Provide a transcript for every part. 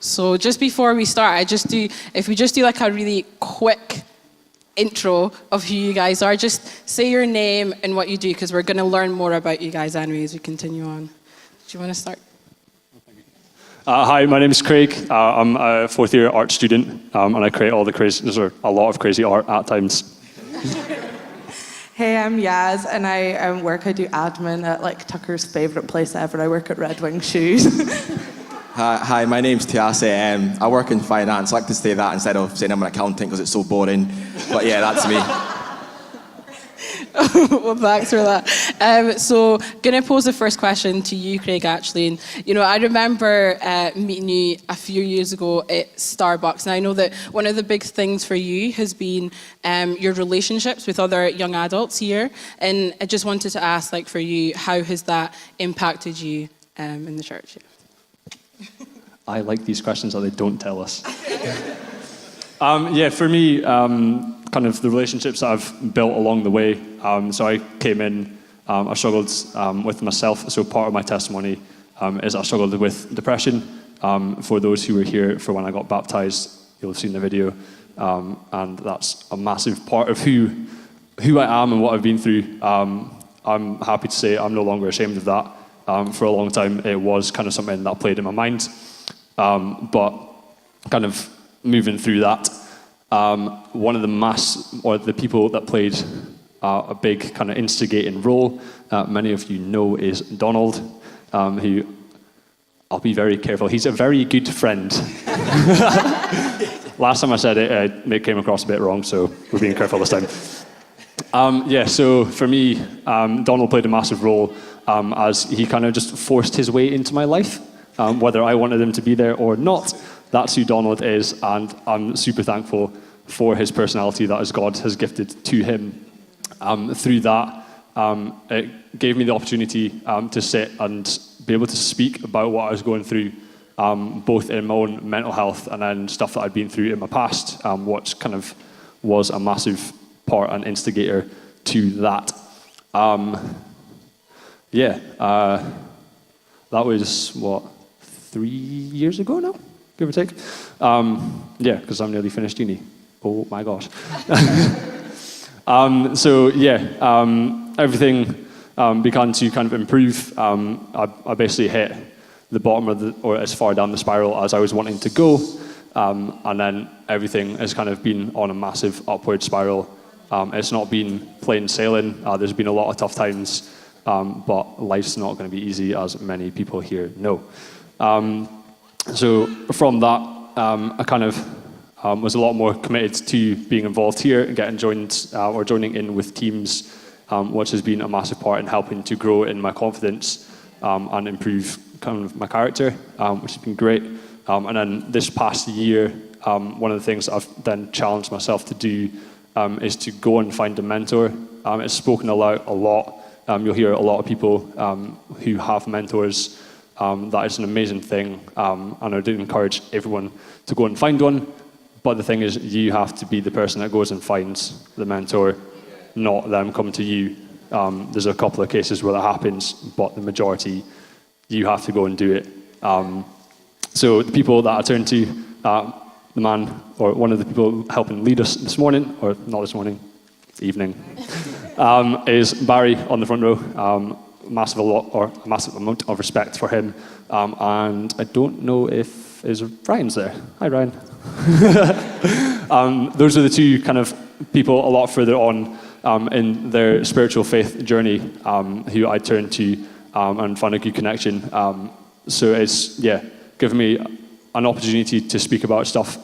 So just before we start, if we just do like a really quick intro of who you guys are, just say your name and what you do, because we're going to learn more about you guys anyway as we continue on. Do you want to start? Hi, my name is Craig. I'm a fourth year art student, and I create there's a lot of crazy art at times. Hey, I'm Yaz, and I do admin at like Tucker's favourite place ever. I work at Red Wing Shoes. Hi, my name's Tiase. I work in finance. I like to say that instead of saying I'm an accountant because it's so boring. But yeah, that's me. Well, thanks for that. So, going to pose the first question to you, Craig, actually. And, I remember meeting you a few years ago at Starbucks. And I know that one of the big things for you has been your relationships with other young adults here. And I just wanted to ask, for you, how has that impacted you in the church? I like these questions that they don't tell us. For me, kind of the relationships that I've built along the way. So I came in, I struggled with myself. So part of my testimony is I struggled with depression. For those who were here for when I got baptized, you'll have seen the video. And that's a massive part of who I am and what I've been through. I'm happy to say I'm no longer ashamed of that. For a long time, it was kind of something that played in my mind. But kind of moving through that, one of the people that played a big kind of instigating role, many of you know, is Donald, who, I'll be very careful, he's a very good friend. Last time I said it, it came across a bit wrong, so we're being careful this time. So for me, Donald played a massive role as he kind of just forced his way into my life, whether I wanted him to be there or not. That's who Donald is, and I'm super thankful for his personality that as God has gifted to him. Through that, it gave me the opportunity to sit and be able to speak about what I was going through, both in my own mental health and then stuff that I'd been through in my past, which kind of was a massive part and instigator to that. That was, 3 years ago now? Give or take. Because I'm nearly finished uni. Oh my gosh. Everything began to kind of improve. I basically hit the bottom or as far down the spiral as I was wanting to go. And then everything has kind of been on a massive upward spiral. It's not been plain sailing. There's been a lot of tough times, but life's not going to be easy, as many people here know. So from that, I kind of was a lot more committed to being involved here and getting joining in with teams, which has been a massive part in helping to grow in my confidence and improve kind of my character, which has been great. And then this past year, one of the things I've then challenged myself to do is to go and find a mentor. It's spoken a lot. You'll hear a lot of people who have mentors. That is an amazing thing, and I do encourage everyone to go and find one. But the thing is, you have to be the person that goes and finds the mentor, not them come to you. There's a couple of cases where that happens, but the majority, you have to go and do it. So the people that I turn to, the man, or one of the people helping lead us this morning, or not this morning, evening, is Barry on the front row. Massive amount of respect for him, and I don't know if Ryan's there. Hi, Ryan. Those are the two kind of people a lot further on in their spiritual faith journey who I turn to and find a good connection. So it's given me an opportunity to speak about stuff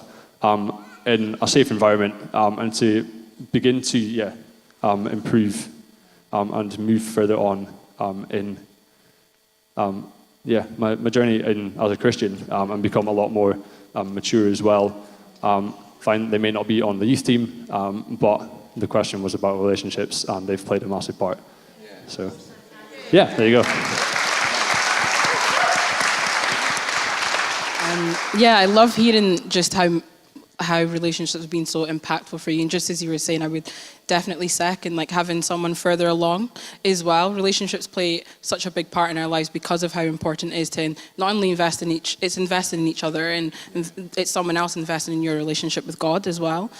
in a safe environment and to begin to improve and move further on in my journey as a Christian and become a lot more mature as well. Find they may not be on the youth team, but the question was about relationships, and they've played a massive part. So, there you go. I love hearing just how relationships have been so impactful for you. And just as you were saying, I would definitely second, like having someone further along as well. Relationships play such a big part in our lives because of how important it is to not only invest in investing in each other, and it's someone else investing in your relationship with God as well.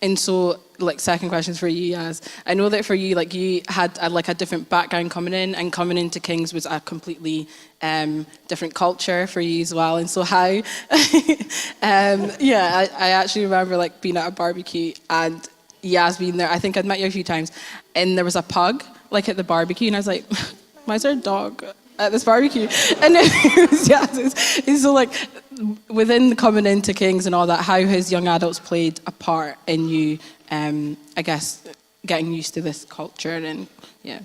And so, like, second questions for you, Yaz. I know that for you, like, you had a different background coming in, and coming into Kings was a completely different culture for you as well. And so how, I actually remember, like, being at a barbecue and Yaz being there. I think I'd met you a few times, and there was a pug, like, at the barbecue, and I was like, why is there a dog at this barbecue? And it was Yaz. And so, like, within coming into Kings and all that, how has young adults played a part in you, I guess, getting used to this culture and, yeah.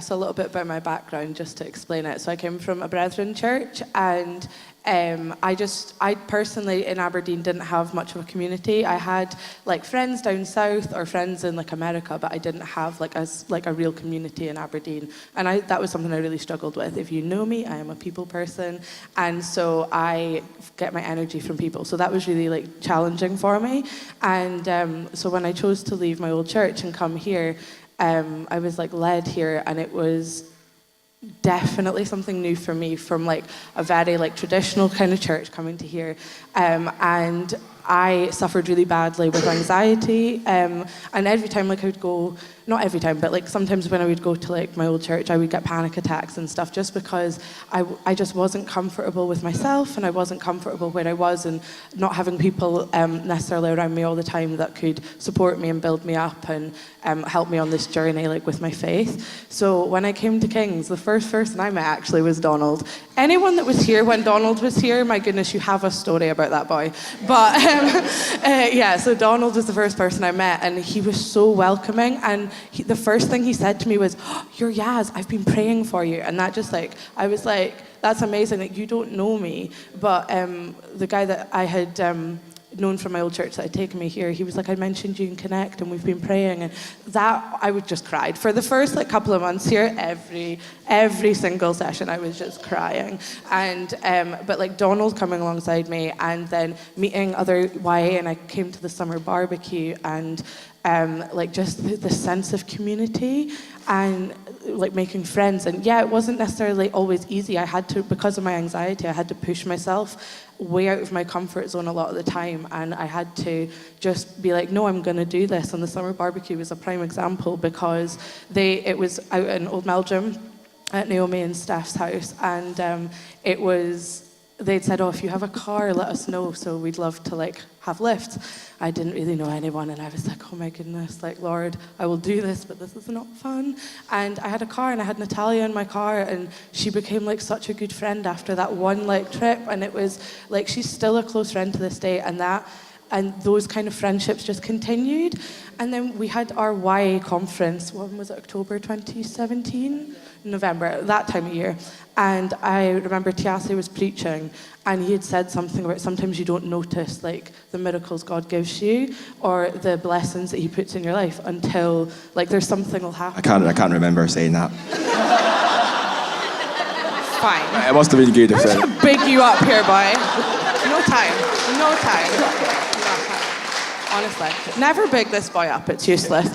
So a little bit about my background, just to explain it. So I came from a Brethren church, and I personally in Aberdeen didn't have much of a community. I had like friends down south or friends in like America, but I didn't have like a real community in Aberdeen. And that was something I really struggled with. If you know me, I am a people person, and so I get my energy from people. So that was really like challenging for me. And so when I chose to leave my old church and come here, I was like led here, and it was definitely something new for me, from like a very like traditional kind of church coming to here, and I suffered really badly with anxiety, and every time like I would go, not every time, but like sometimes when I would go to like my old church, I would get panic attacks and stuff, just because I just wasn't comfortable with myself, and I wasn't comfortable where I was, and not having people necessarily around me all the time that could support me and build me up and help me on this journey like with my faith. So when I came to Kings, the first person I met actually was Donald. Anyone that was here when Donald was here, my goodness, you have a story about that boy. But so Donald was the first person I met, and he was so welcoming, and the first thing he said to me was, "Oh, you're Yaz, I've been praying for you." And that just like, I was like, that's amazing, like you don't know me, but the guy that I had known from my old church that had taken me here, he was like, "I mentioned you in Connect and we've been praying," and that I would just cried for the first like couple of months here. Every single session I was just crying, and but like Donald coming alongside me, and then meeting other YA, and I came to the summer barbecue, and like just the sense of community and like making friends. And yeah, it wasn't necessarily always easy. I had to, because of my anxiety, I had to push myself way out of my comfort zone a lot of the time, and I had to just be like, no, I'm going to do this. And the summer barbecue was a prime example, because it was out in Old Meldrum at Naomi and Steph's house, and they'd said, "Oh, if you have a car, let us know, so we'd love to like have lifts." I didn't really know anyone, and I was like, oh my goodness, like, Lord, I will do this, but this is not fun. And I had a car, and I had Natalia in my car, and she became like such a good friend after that one like trip, and it was like, she's still a close friend to this day, and those kind of friendships just continued. And then we had our YA conference, when was it, October 2017? November, that time of year. And I remember Tiase was preaching, and he had said something about sometimes you don't notice like the miracles God gives you or the blessings that he puts in your life until like there's something will happen. I can't remember saying that. Fine. It must have been good. I'm just gonna big you up here, boy. No time. Honestly, never big this boy up, it's useless.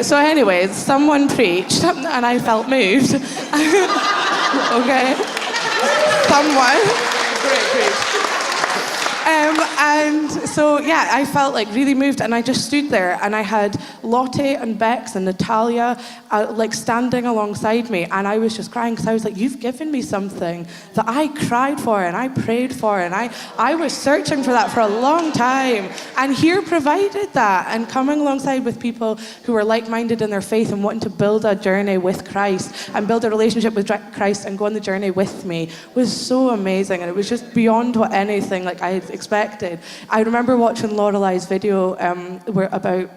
So anyways, someone preached, and I felt moved. Okay? Someone. Great preach. And so, yeah, I felt like really moved, and I just stood there, and I had Lotte and Bex and Natalia like standing alongside me, and I was just crying, because I was like, you've given me something that I cried for and I prayed for, and I was searching for that for a long time, and here provided that. And coming alongside with people who are like-minded in their faith and wanting to build a journey with Christ and build a relationship with Christ and go on the journey with me was so amazing, and it was just beyond what anything like I had expected. I remember watching Lorelei's video about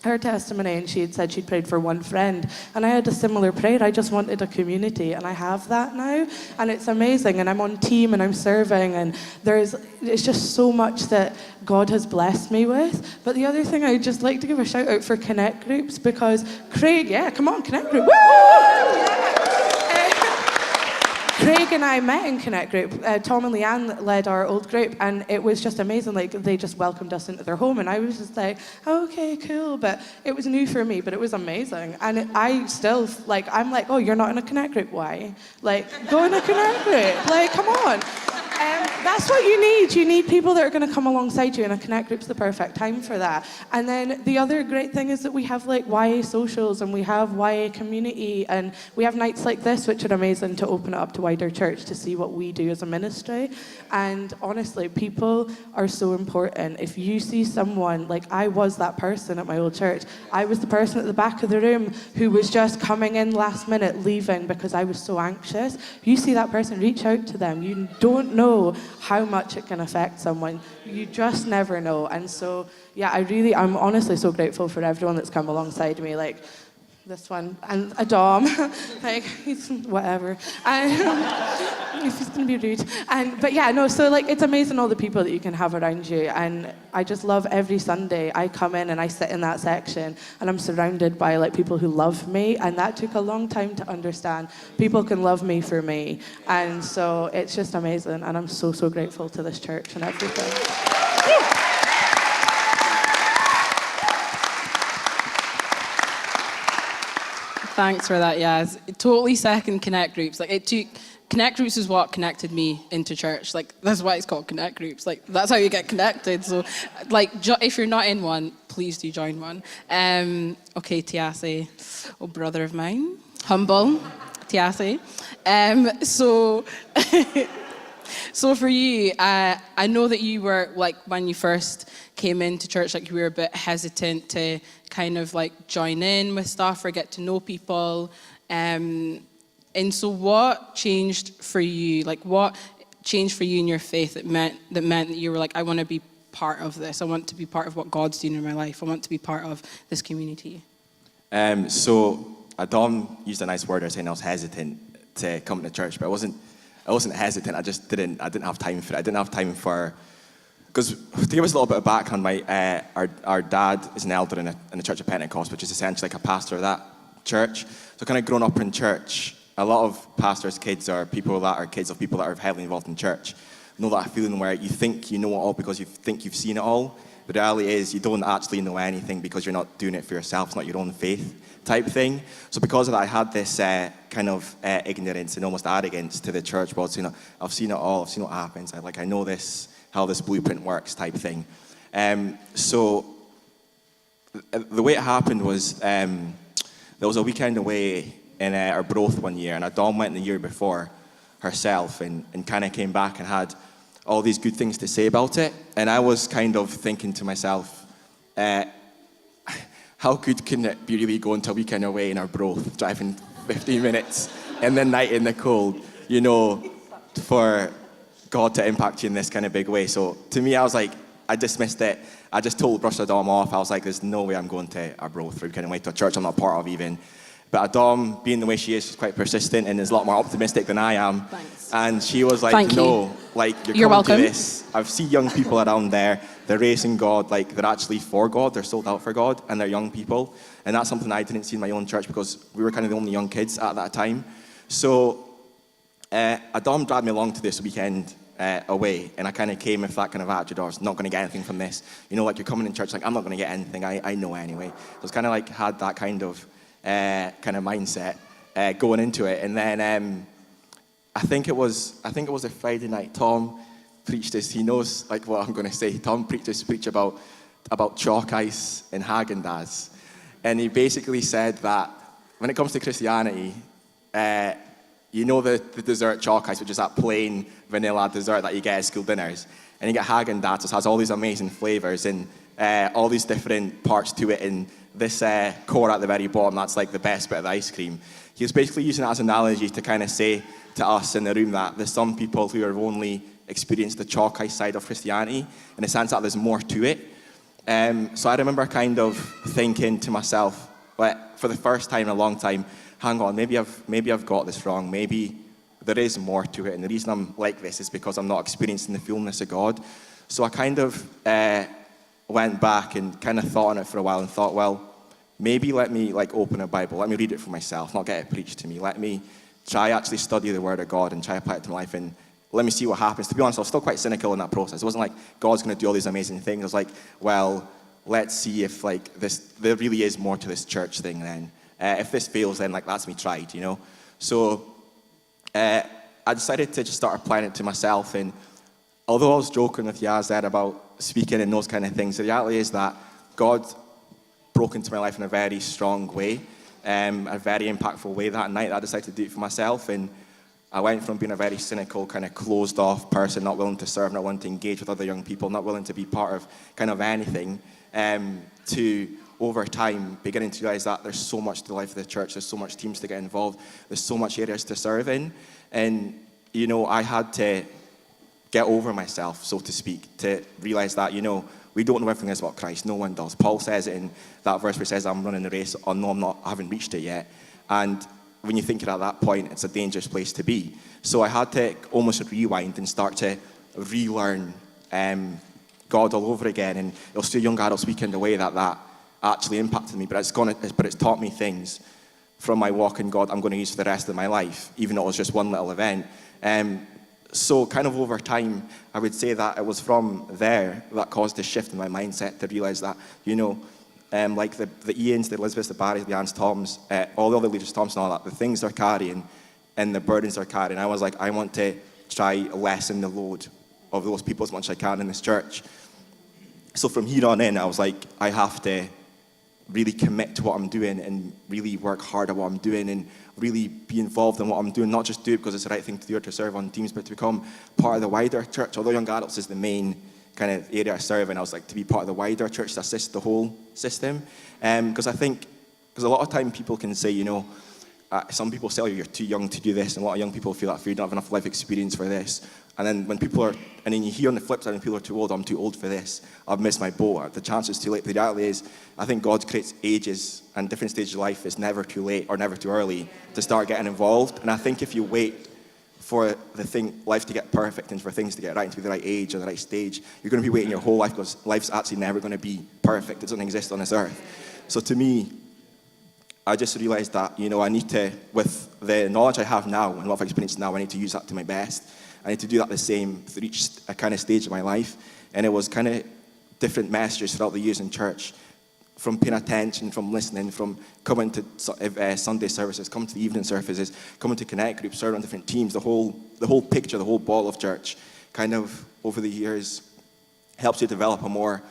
her testimony, and she had said she'd prayed for one friend, and I had a similar prayer. I just wanted a community, and I have that now, and it's amazing. And I'm on team, and I'm serving, and it's just so much that God has blessed me with. But the other thing, I'd just like to give a shout out for Connect groups, because Craig, yeah, come on, Connect group, woo! Craig and I met in Connect Group. Tom and Leanne led our old group, and it was just amazing. Like, they just welcomed us into their home, and I was just like, okay, cool. But it was new for me, but it was amazing. And I still, like, I'm like, oh, you're not in a Connect Group? Why? Like, go in a Connect Group. Like, come on. That's what you need. You need people that are going to come alongside you, and a Connect Group's the perfect time for that. And then the other great thing is that we have like YA socials, and we have YA community, and we have nights like this, which are amazing to open it up to wider church to see what we do as a ministry. And honestly, people are so important. If you see someone, like I was that person at my old church, I was the person at the back of the room who was just coming in last minute, leaving because I was so anxious. You see that person, reach out to them. You don't know how much it can affect someone. You just never know. And so, yeah, I'm honestly so grateful for everyone that's come alongside me, like this one, and Adam, like, he's whatever. He's just gonna be rude. But yeah, no, so like, it's amazing all the people that you can have around you, and I just love every Sunday I come in and I sit in that section, and I'm surrounded by like people who love me, and that took a long time to understand. People can love me for me, and so it's just amazing, and I'm so, so grateful to this church and everything. Thanks for that, Yaz. Totally second Connect Groups. Like, Connect Groups is what connected me into church. Like, that's why it's called Connect Groups. Like, that's how you get connected. So, like, if you're not in one, please do join one. Okay, Tiase, oh brother of mine, humble, Tiase. So for you, I know that you were, like, when you first came into church, like, you were a bit hesitant to kind of, like, join in with stuff or get to know people. And so what changed for you? Like, what changed for you in your faith that meant that you were like, I want to be part of this. I want to be part of what God's doing in my life. I want to be part of this community. So Adam used a nice word of saying I was hesitant to come to church, but I wasn't hesitant. I didn't have time for it. I didn't have time for, because to give us a little bit of background, our dad is an elder in the Church of Pentecost, which is essentially like a pastor of that church. So kind of growing up in church, a lot of pastors' kids are people that are kids of people that are heavily involved in church. You know that feeling where you think you know it all because you think you've seen it all, but the reality is you don't actually know anything because you're not doing it for yourself. It's not your own faith type thing. So because of that, I had this kind of ignorance and almost arrogance to the church world. So, you know, I've seen it all. I've seen what happens. I know this, how this blueprint works type thing. So the way it happened was there was a weekend away in Arbroath one year, and Adam went the year before herself and kind of came back and had all these good things to say about it. And I was kind of thinking to myself, how good can it be really going to a weekend away in Arbroath, driving 15 minutes in the night in the cold, you know, for God to impact you in this kind of big way. So to me, I was like, I dismissed it. I just brushed Adam off. I was like, there's no way I'm going to Arbroath for a weekend away to a church I'm not part of even. But Adam, being the way she is, she's quite persistent and is a lot more optimistic than I am. Thanks. And she was like, Thank no, you. like, you're coming welcome. to this. I've seen young people around there. They're racing God, like, they're actually for God. They're sold out for God, and they're young people. And that's something I didn't see in my own church because we were kind of the only young kids at that time. So Adam dragged me along to this weekend away, and I kind of came with that kind of attitude. I was not going to get anything from this. You know, like, you're coming in church, like, I'm not going to get anything. I know anyway. So it's kind of like had that kind of mindset going into it. And then I think it was a Friday night. Tom preached this. He knows like what I'm going to say. Tom preached this speech about chalk ice and Häagen-Dazs, and he basically said that when it comes to Christianity, you know the dessert chalk ice, which is that plain vanilla dessert that you get at school dinners, and you get Häagen-Dazs, which has all these amazing flavors and all these different parts to it, and this core at the very bottom, that's like the best bit of the ice cream. He was basically using it as an analogy to kind of say to us in the room that there's some people who have only experienced the chalk ice side of Christianity, in the sense that there's more to it. So I remember kind of thinking to myself, well, for the first time in a long time, hang on, maybe I've got this wrong. Maybe there is more to it, and the reason I'm like this is because I'm not experiencing the fullness of God. So I kind of went back and kind of thought on it for a while and thought, well, maybe let me like open a Bible, let me read it for myself, not get it preached to me. Let me try actually study the Word of God and try apply it to my life and let me see what happens. To be honest, I was still quite cynical in that process. It wasn't like God's going to do all these amazing things. I was like, well, let's see if like there really is more to this church thing then. If this fails, then like that's me tried, you know. So I decided to just start applying it to myself. And although I was joking with Yaz there about speaking and those kind of things, the reality is that God broke into my life in a very strong way, a very impactful way that night. I decided to do it for myself, and I went from being a very cynical, kind of closed-off person, not willing to serve, not willing to engage with other young people, not willing to be part of kind of anything, to, over time, beginning to realize that there's so much to the life of the church, there's so much teams to get involved, there's so much areas to serve in. And, you know, I had to get over myself, so to speak, to realize that, you know, we don't know everything is about Christ. No one does. Paul says it in that verse where he says, I'm running the race, or no, I haven't reached it yet. And when you think it at that point, it's a dangerous place to be. So I had to almost rewind and start to relearn God all over again. And it'll see a young adult speak in the way that actually impacted me, but it's taught me things from my walk in God I'm going to use for the rest of my life, even though it was just one little event. So kind of over time, I would say that it was from there that caused a shift in my mindset to realize that, you know, like the Ians, the Elizabeths, the Barrys, the Anns Toms, all the other leaders, Thompson, all that, the things they're carrying and the burdens they're carrying, I was like, I want to try lessen the load of those people as much as I can in this church. So from here on in, I was like, I have to really commit to what I'm doing and really work hard at what I'm doing and really be involved in what I'm doing, not just do it because it's the right thing to do or to serve on teams, but to become part of the wider church. Although young adults is the main kind of area I serve in, I was like to be part of the wider church to assist the whole system. Because I think, because a lot of time people can say, you know, some people say, oh, you're too young to do this, and a lot of young people feel that you don't have enough life experience for this. And then when people are, and then you hear on the flip side, when people are too old, I'm too old for this, I've missed my boat, the chance is too late. But the reality is, I think God creates ages and different stages of life. It's never too late or never too early to start getting involved. And I think if you wait for life to get perfect and for things to get right and to be the right age or the right stage, you're going to be waiting your whole life because life's actually never going to be perfect. It doesn't exist on this earth. So to me, I just realized that, you know, I need to, with the knowledge I have now and what I've experienced now, I need to use that to my best. I need to do that the same for each kind of stage of my life. And it was kind of different messages throughout the years in church, from paying attention, from listening, from coming to Sunday services, coming to the evening services, coming to connect groups, serving on different teams, the whole picture, the whole ball of church, kind of over the years helps you develop a more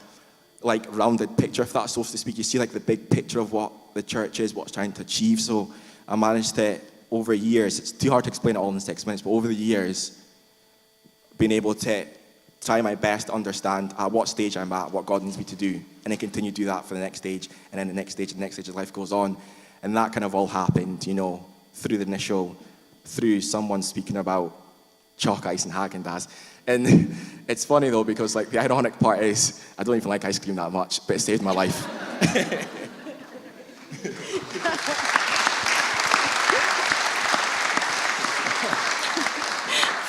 like rounded picture, if that's so to speak. You see like the big picture of what the church is, what it's trying to achieve. So I managed to, over years, it's too hard to explain it all in 6 minutes, but over the years, being able to try my best to understand at what stage I'm at, what God needs me to do, and then continue to do that for the next stage, and then the next stage as life goes on. And that kind of all happened, you know, through someone speaking about chalk ice and Häagen-Dazs. And it's funny though, because like the ironic part is, I don't even like ice cream that much, but it saved my life.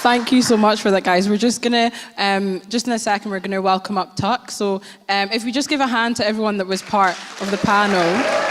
Thank you so much for that, guys. We're just gonna, just in a second, we're gonna welcome up Tuck. So if we just give a hand to everyone that was part of the panel.